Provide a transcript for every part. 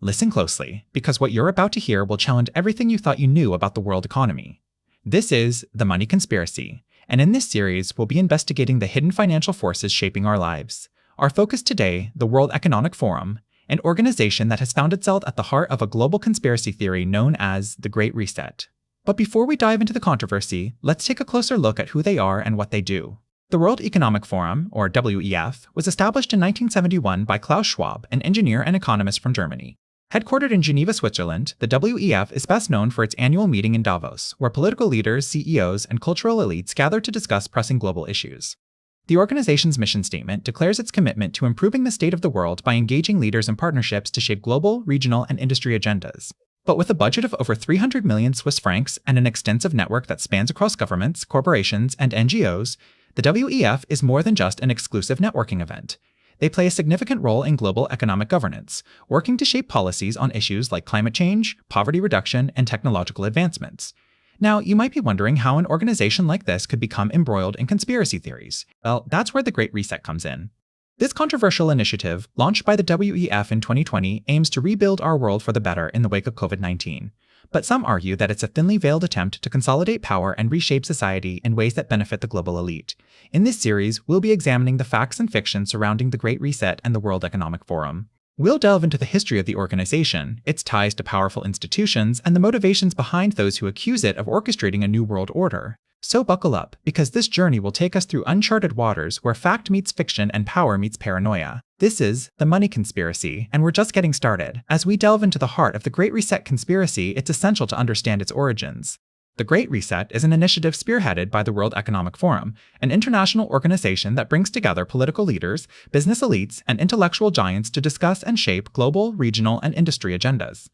Listen closely, because what you're about to hear will challenge everything you thought you knew about the world economy. This is The Money Conspiracy, and in this series, we'll be investigating the hidden financial forces shaping our lives. Our focus today, the World Economic Forum, an organization that has found itself at the heart of a global conspiracy theory known as the Great Reset. But before we dive into the controversy, let's take a closer look at who they are and what they do. The World Economic Forum, or WEF, was established in 1971 by Klaus Schwab, an engineer and economist from Germany. Headquartered in Geneva, Switzerland, the WEF is best known for its annual meeting in Davos, where political leaders, CEOs, and cultural elites gather to discuss pressing global issues. The organization's mission statement declares its commitment to improving the state of the world by engaging leaders in partnerships to shape global, regional, and industry agendas. But with a budget of over 300 million Swiss francs and an extensive network that spans across governments, corporations, and NGOs, the WEF is more than just an exclusive networking event. They play a significant role in global economic governance, working to shape policies on issues like climate change, poverty reduction, and technological advancements. Now, you might be wondering how an organization like this could become embroiled in conspiracy theories. Well, that's where the Great Reset comes in. This controversial initiative, launched by the WEF in 2020, aims to rebuild our world for the better in the wake of COVID-19. But some argue that it's a thinly veiled attempt to consolidate power and reshape society in ways that benefit the global elite. In this series, we'll be examining the facts and fiction surrounding the Great Reset and the World Economic Forum. We'll delve into the history of the organization, its ties to powerful institutions, and the motivations behind those who accuse it of orchestrating a new world order. So buckle up, because this journey will take us through uncharted waters where fact meets fiction and power meets paranoia. This is The Money Conspiracy, and we're just getting started. As we delve into the heart of the Great Reset conspiracy, it's essential to understand its origins. The Great Reset is an initiative spearheaded by the World Economic Forum, an international organization that brings together political leaders, business elites, and intellectual giants to discuss and shape global, regional, and industry agendas.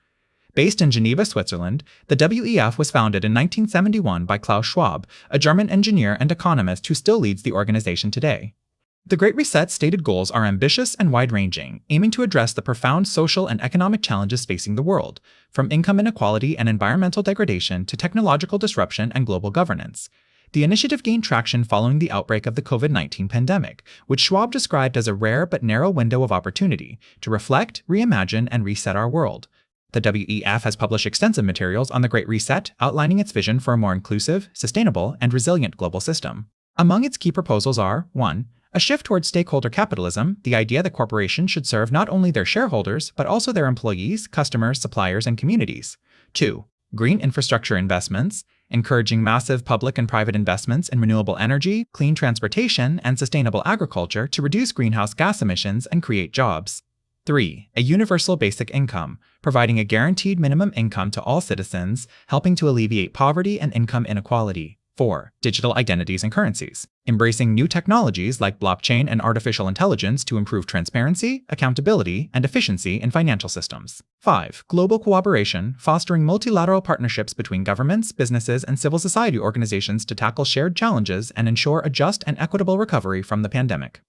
Based in Geneva, Switzerland, the WEF was founded in 1971 by Klaus Schwab, a German engineer and economist who still leads the organization today. The Great Reset's stated goals are ambitious and wide-ranging, aiming to address the profound social and economic challenges facing the world, from income inequality and environmental degradation to technological disruption and global governance. The initiative gained traction following the outbreak of the COVID-19 pandemic, which Schwab described as a rare but narrow window of opportunity to reflect, reimagine, and reset our world. The WEF has published extensive materials on the Great Reset, outlining its vision for a more inclusive, sustainable, and resilient global system. Among its key proposals are 1. A shift towards stakeholder capitalism, the idea that corporations should serve not only their shareholders, but also their employees, customers, suppliers, and communities. 2. Green infrastructure investments, encouraging massive public and private investments in renewable energy, clean transportation, and sustainable agriculture to reduce greenhouse gas emissions and create jobs. 3. A universal basic income, providing a guaranteed minimum income to all citizens, helping to alleviate poverty and income inequality. 4. Digital identities and currencies, embracing new technologies like blockchain and artificial intelligence to improve transparency, accountability, and efficiency in financial systems. 5. Global cooperation, fostering multilateral partnerships between governments, businesses, and civil society organizations to tackle shared challenges and ensure a just and equitable recovery from the pandemic.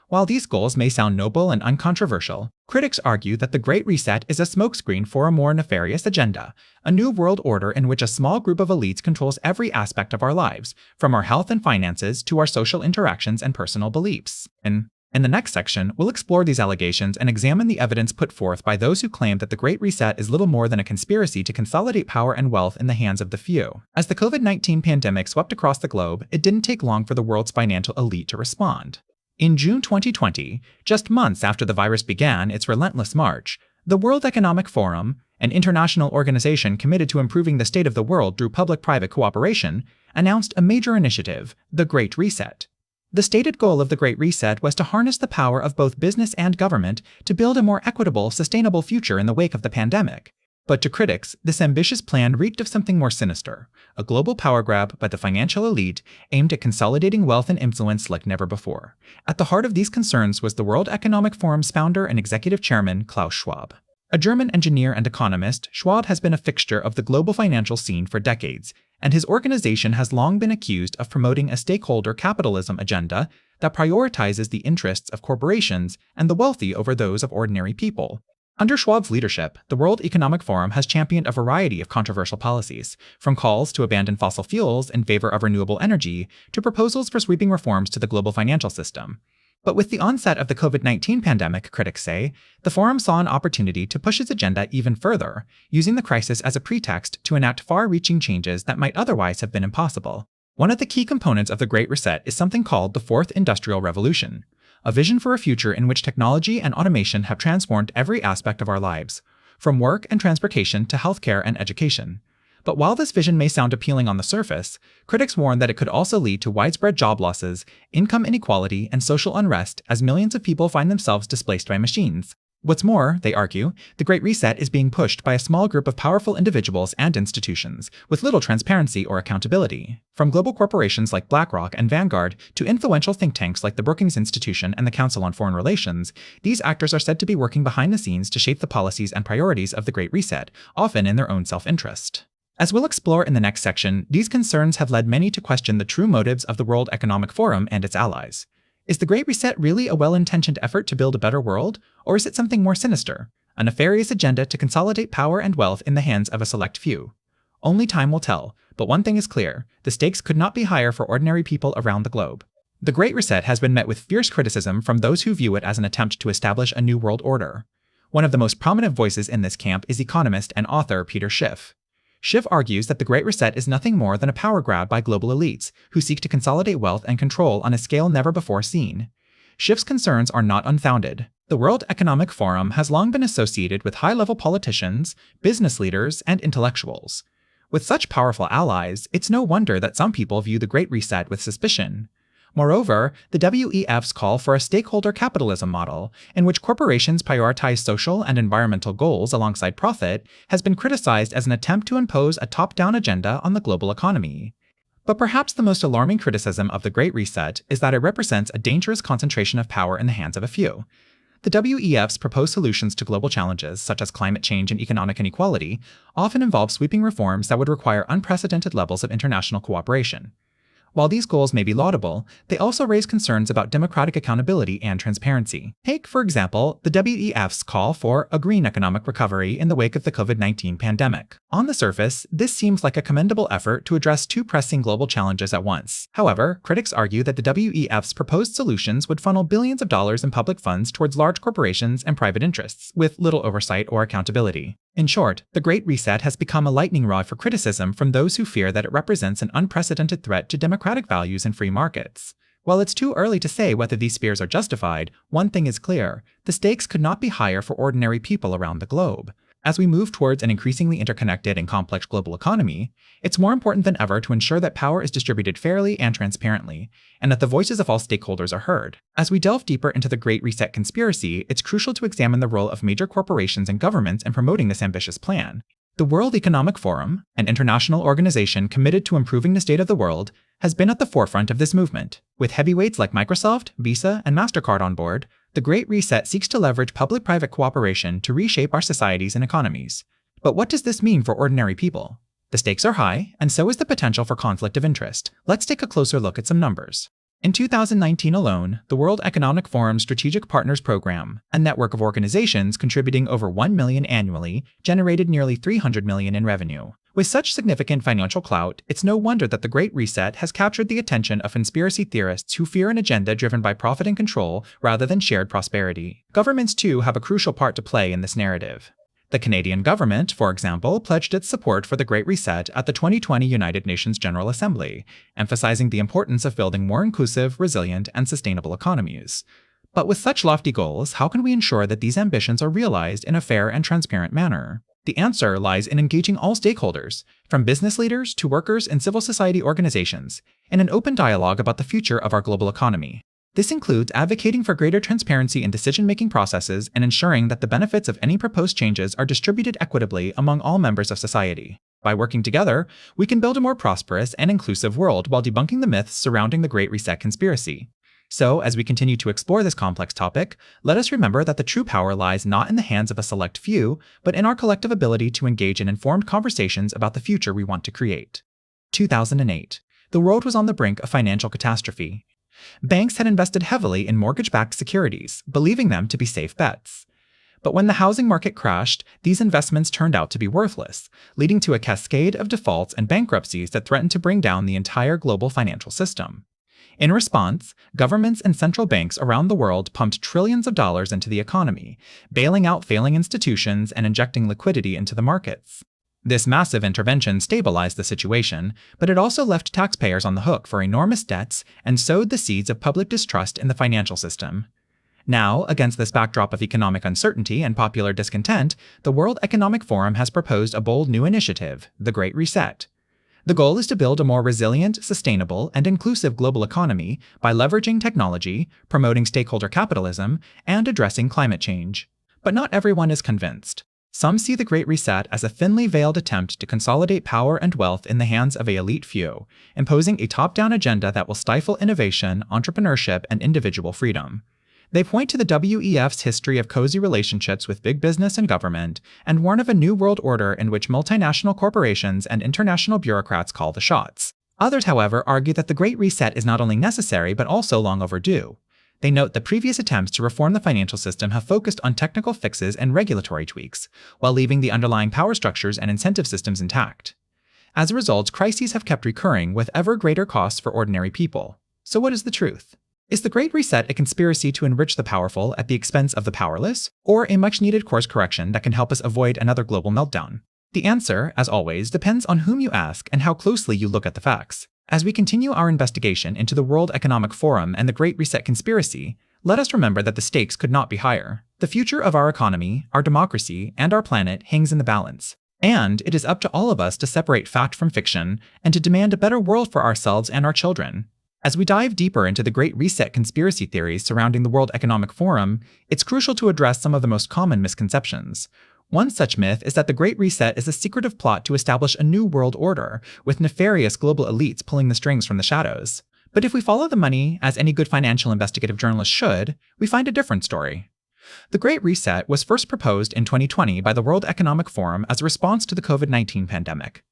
While these goals may sound noble and uncontroversial, critics argue that the Great Reset is a smokescreen for a more nefarious agenda, a new world order in which a small group of elites controls every aspect of our lives, from our health and finances to our social interactions and personal beliefs. In the next section, we'll explore these allegations and examine the evidence put forth by those who claim that the Great Reset is little more than a conspiracy to consolidate power and wealth in the hands of the few. As the COVID-19 pandemic swept across the globe, it didn't take long for the world's financial elite to respond. In June 2020, just months after the virus began its relentless march, the World Economic Forum, an international organization committed to improving the state of the world through public-private cooperation, announced a major initiative, the Great Reset. The stated goal of the Great Reset was to harness the power of both business and government to build a more equitable, sustainable future in the wake of the pandemic. But to critics, this ambitious plan reeked of something more sinister, a global power grab by the financial elite aimed at consolidating wealth and influence like never before. At the heart of these concerns was the World Economic Forum's founder and executive chairman, Klaus Schwab. A German engineer and economist, Schwab has been a fixture of the global financial scene for decades, and his organization has long been accused of promoting a stakeholder capitalism agenda that prioritizes the interests of corporations and the wealthy over those of ordinary people. Under Schwab's leadership, the World Economic Forum has championed a variety of controversial policies, from calls to abandon fossil fuels in favor of renewable energy to proposals for sweeping reforms to the global financial system. But with the onset of the COVID-19 pandemic, critics say, the forum saw an opportunity to push its agenda even further, using the crisis as a pretext to enact far-reaching changes that might otherwise have been impossible. One of the key components of the Great Reset is something called the Fourth Industrial Revolution, a vision for a future in which technology and automation have transformed every aspect of our lives, from work and transportation to healthcare and education. But while this vision may sound appealing on the surface, critics warn that it could also lead to widespread job losses, income inequality, and social unrest as millions of people find themselves displaced by machines. What's more, they argue, the Great Reset is being pushed by a small group of powerful individuals and institutions, with little transparency or accountability. From global corporations like BlackRock and Vanguard to influential think tanks like the Brookings Institution and the Council on Foreign Relations, these actors are said to be working behind the scenes to shape the policies and priorities of the Great Reset, often in their own self-interest. As we'll explore in the next section, these concerns have led many to question the true motives of the World Economic Forum and its allies. Is the Great Reset really a well-intentioned effort to build a better world, or is it something more sinister, a nefarious agenda to consolidate power and wealth in the hands of a select few? Only time will tell, but one thing is clear, the stakes could not be higher for ordinary people around the globe. The Great Reset has been met with fierce criticism from those who view it as an attempt to establish a new world order. One of the most prominent voices in this camp is economist and author Peter Schiff. Schiff argues that the Great Reset is nothing more than a power grab by global elites who seek to consolidate wealth and control on a scale never before seen. Schiff's concerns are not unfounded. The World Economic Forum has long been associated with high-level politicians, business leaders, and intellectuals. With such powerful allies, it's no wonder that some people view the Great Reset with suspicion. Moreover, the WEF's call for a stakeholder capitalism model, in which corporations prioritize social and environmental goals alongside profit, has been criticized as an attempt to impose a top-down agenda on the global economy. But perhaps the most alarming criticism of the Great Reset is that it represents a dangerous concentration of power in the hands of a few. The WEF's proposed solutions to global challenges, such as climate change and economic inequality, often involve sweeping reforms that would require unprecedented levels of international cooperation. While these goals may be laudable, they also raise concerns about democratic accountability and transparency. Take, for example, the WEF's call for a green economic recovery in the wake of the COVID-19 pandemic. On the surface, this seems like a commendable effort to address two pressing global challenges at once. However, critics argue that the WEF's proposed solutions would funnel billions of dollars in public funds towards large corporations and private interests, with little oversight or accountability. In short, the Great Reset has become a lightning rod for criticism from those who fear that it represents an unprecedented threat to democratic values and free markets. While it's too early to say whether these fears are justified, one thing is clear: the stakes could not be higher for ordinary people around the globe. As we move towards an increasingly interconnected and complex global economy, it's more important than ever to ensure that power is distributed fairly and transparently, and that the voices of all stakeholders are heard. As we delve deeper into the Great Reset conspiracy, it's crucial to examine the role of major corporations and governments in promoting this ambitious plan. The World Economic Forum, an international organization committed to improving the state of the world, has been at the forefront of this movement. With heavyweights like Microsoft, Visa, and MasterCard on board, the Great Reset seeks to leverage public-private cooperation to reshape our societies and economies. But what does this mean for ordinary people? The stakes are high, and so is the potential for conflict of interest. Let's take a closer look at some numbers. In 2019 alone, the World Economic Forum's Strategic Partners Program, a network of organizations contributing over $1 million annually, generated nearly $300 million in revenue. With such significant financial clout, it's no wonder that the Great Reset has captured the attention of conspiracy theorists who fear an agenda driven by profit and control rather than shared prosperity. Governments, too, have a crucial part to play in this narrative. The Canadian government, for example, pledged its support for the Great Reset at the 2020 United Nations General Assembly, emphasizing the importance of building more inclusive, resilient, and sustainable economies. But with such lofty goals, how can we ensure that these ambitions are realized in a fair and transparent manner? The answer lies in engaging all stakeholders, from business leaders to workers and civil society organizations, in an open dialogue about the future of our global economy. This includes advocating for greater transparency in decision-making processes and ensuring that the benefits of any proposed changes are distributed equitably among all members of society. By working together, we can build a more prosperous and inclusive world while debunking the myths surrounding the Great Reset conspiracy. So, as we continue to explore this complex topic, let us remember that the true power lies not in the hands of a select few, but in our collective ability to engage in informed conversations about the future we want to create. 2008. The world was on the brink of financial catastrophe. Banks had invested heavily in mortgage-backed securities, believing them to be safe bets. But when the housing market crashed, these investments turned out to be worthless, leading to a cascade of defaults and bankruptcies that threatened to bring down the entire global financial system. In response, governments and central banks around the world pumped trillions of dollars into the economy, bailing out failing institutions and injecting liquidity into the markets. This massive intervention stabilized the situation, but it also left taxpayers on the hook for enormous debts and sowed the seeds of public distrust in the financial system. Now, against this backdrop of economic uncertainty and popular discontent, the World Economic Forum has proposed a bold new initiative, the Great Reset. The goal is to build a more resilient, sustainable, and inclusive global economy by leveraging technology, promoting stakeholder capitalism, and addressing climate change. But not everyone is convinced. Some see the Great Reset as a thinly veiled attempt to consolidate power and wealth in the hands of an elite few, imposing a top-down agenda that will stifle innovation, entrepreneurship, and individual freedom. They point to the WEF's history of cozy relationships with big business and government, and warn of a new world order in which multinational corporations and international bureaucrats call the shots. Others, however, argue that the Great Reset is not only necessary but also long overdue. They note that previous attempts to reform the financial system have focused on technical fixes and regulatory tweaks, while leaving the underlying power structures and incentive systems intact. As a result, crises have kept recurring with ever greater costs for ordinary people. So what is the truth? Is the Great Reset a conspiracy to enrich the powerful at the expense of the powerless, or a much-needed course correction that can help us avoid another global meltdown? The answer, as always, depends on whom you ask and how closely you look at the facts. As we continue our investigation into the World Economic Forum and the Great Reset conspiracy, let us remember that the stakes could not be higher. The future of our economy, our democracy, and our planet hangs in the balance. And it is up to all of us to separate fact from fiction and to demand a better world for ourselves and our children. As we dive deeper into the Great Reset conspiracy theories surrounding the World Economic Forum, it's crucial to address some of the most common misconceptions. One such myth is that the Great Reset is a secretive plot to establish a new world order, with nefarious global elites pulling the strings from the shadows. But if we follow the money, as any good financial investigative journalist should, we find a different story. The Great Reset was first proposed in 2020 by the World Economic Forum as a response to the COVID-19 pandemic.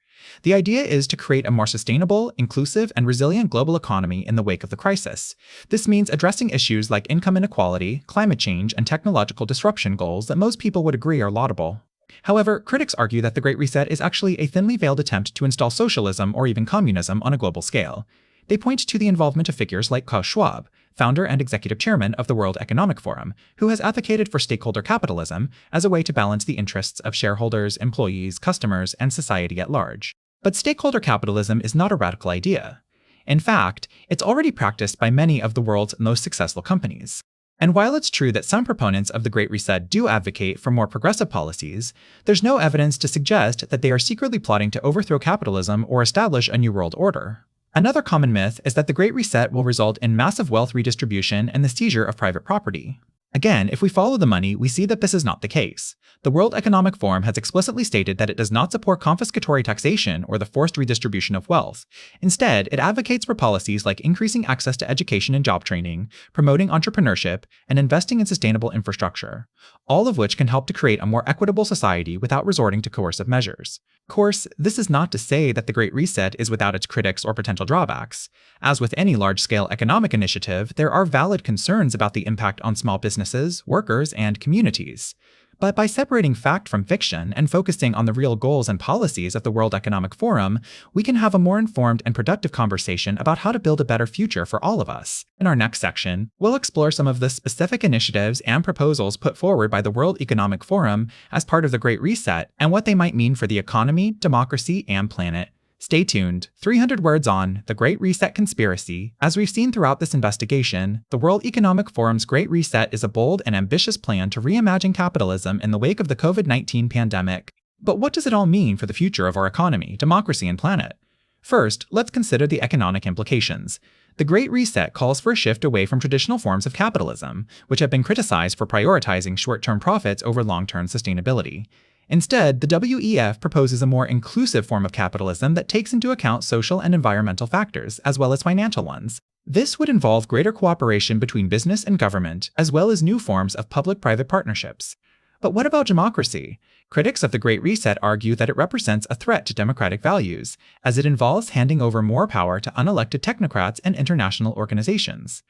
The idea is to create a more sustainable, inclusive, and resilient global economy in the wake of the crisis. This means addressing issues like income inequality, climate change, and technological disruption goals that most people would agree are laudable. However, critics argue that the Great Reset is actually a thinly veiled attempt to install socialism or even communism on a global scale. They point to the involvement of figures like Klaus Schwab, founder and executive chairman of the World Economic Forum, who has advocated for stakeholder capitalism as a way to balance the interests of shareholders, employees, customers, and society at large. But stakeholder capitalism is not a radical idea. In fact, it's already practiced by many of the world's most successful companies. And while it's true that some proponents of the Great Reset do advocate for more progressive policies, there's no evidence to suggest that they are secretly plotting to overthrow capitalism or establish a new world order. Another common myth is that the Great Reset will result in massive wealth redistribution and the seizure of private property. Again, if we follow the money, we see that this is not the case. The World Economic Forum has explicitly stated that it does not support confiscatory taxation or the forced redistribution of wealth. Instead, it advocates for policies like increasing access to education and job training, promoting entrepreneurship, and investing in sustainable infrastructure, all of which can help to create a more equitable society without resorting to coercive measures. Of course, this is not to say that the Great Reset is without its critics or potential drawbacks. As with any large-scale economic initiative, there are valid concerns about the impact on small businesses, workers, and communities. But by separating fact from fiction and focusing on the real goals and policies of the World Economic Forum, we can have a more informed and productive conversation about how to build a better future for all of us. In our next section, we'll explore some of the specific initiatives and proposals put forward by the World Economic Forum as part of the Great Reset and what they might mean for the economy, democracy, and planet. Stay tuned. 300 words on the Great Reset conspiracy. As we've seen throughout this investigation, the World Economic Forum's Great Reset is a bold and ambitious plan to reimagine capitalism in the wake of the COVID-19 pandemic. But what does it all mean for the future of our economy, democracy, and planet? First, let's consider the economic implications. The Great Reset calls for a shift away from traditional forms of capitalism, which have been criticized for prioritizing short-term profits over long-term sustainability. Instead, the WEF proposes a more inclusive form of capitalism that takes into account social and environmental factors, as well as financial ones. This would involve greater cooperation between business and government, as well as new forms of public-private partnerships. But what about democracy? Critics of the Great Reset argue that it represents a threat to democratic values, as it involves handing over more power to unelected technocrats and international organizations.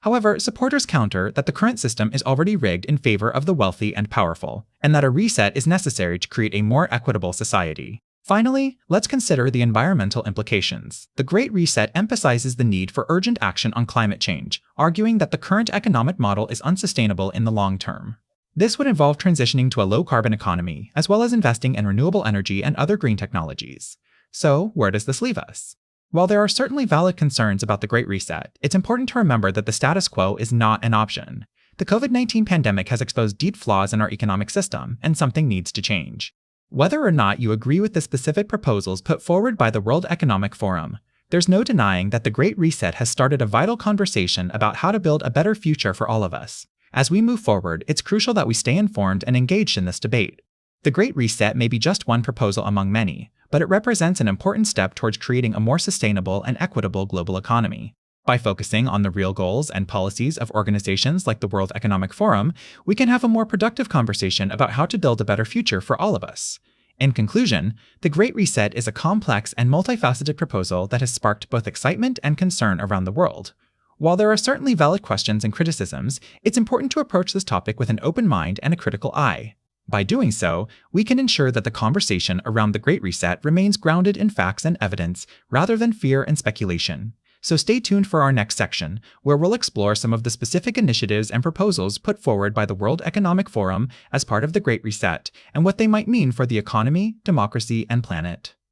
However, supporters counter that the current system is already rigged in favor of the wealthy and powerful, and that a reset is necessary to create a more equitable society. Finally, let's consider the environmental implications. The Great Reset emphasizes the need for urgent action on climate change, arguing that the current economic model is unsustainable in the long term. This would involve transitioning to a low-carbon economy, as well as investing in renewable energy and other green technologies. So, where does this leave us? While there are certainly valid concerns about the Great Reset, it's important to remember that the status quo is not an option. The COVID-19 pandemic has exposed deep flaws in our economic system, and something needs to change. Whether or not you agree with the specific proposals put forward by the World Economic Forum, there's no denying that the Great Reset has started a vital conversation about how to build a better future for all of us. As we move forward, it's crucial that we stay informed and engaged in this debate. The Great Reset may be just one proposal among many, but it represents an important step towards creating a more sustainable and equitable global economy. By focusing on the real goals and policies of organizations like the World Economic Forum, we can have a more productive conversation about how to build a better future for all of us. In conclusion, the Great Reset is a complex and multifaceted proposal that has sparked both excitement and concern around the world. While there are certainly valid questions and criticisms, it's important to approach this topic with an open mind and a critical eye. By doing so, we can ensure that the conversation around the Great Reset remains grounded in facts and evidence rather than fear and speculation. So stay tuned for our next section, where we'll explore some of the specific initiatives and proposals put forward by the World Economic Forum as part of the Great Reset, and what they might mean for the economy, democracy, and planet.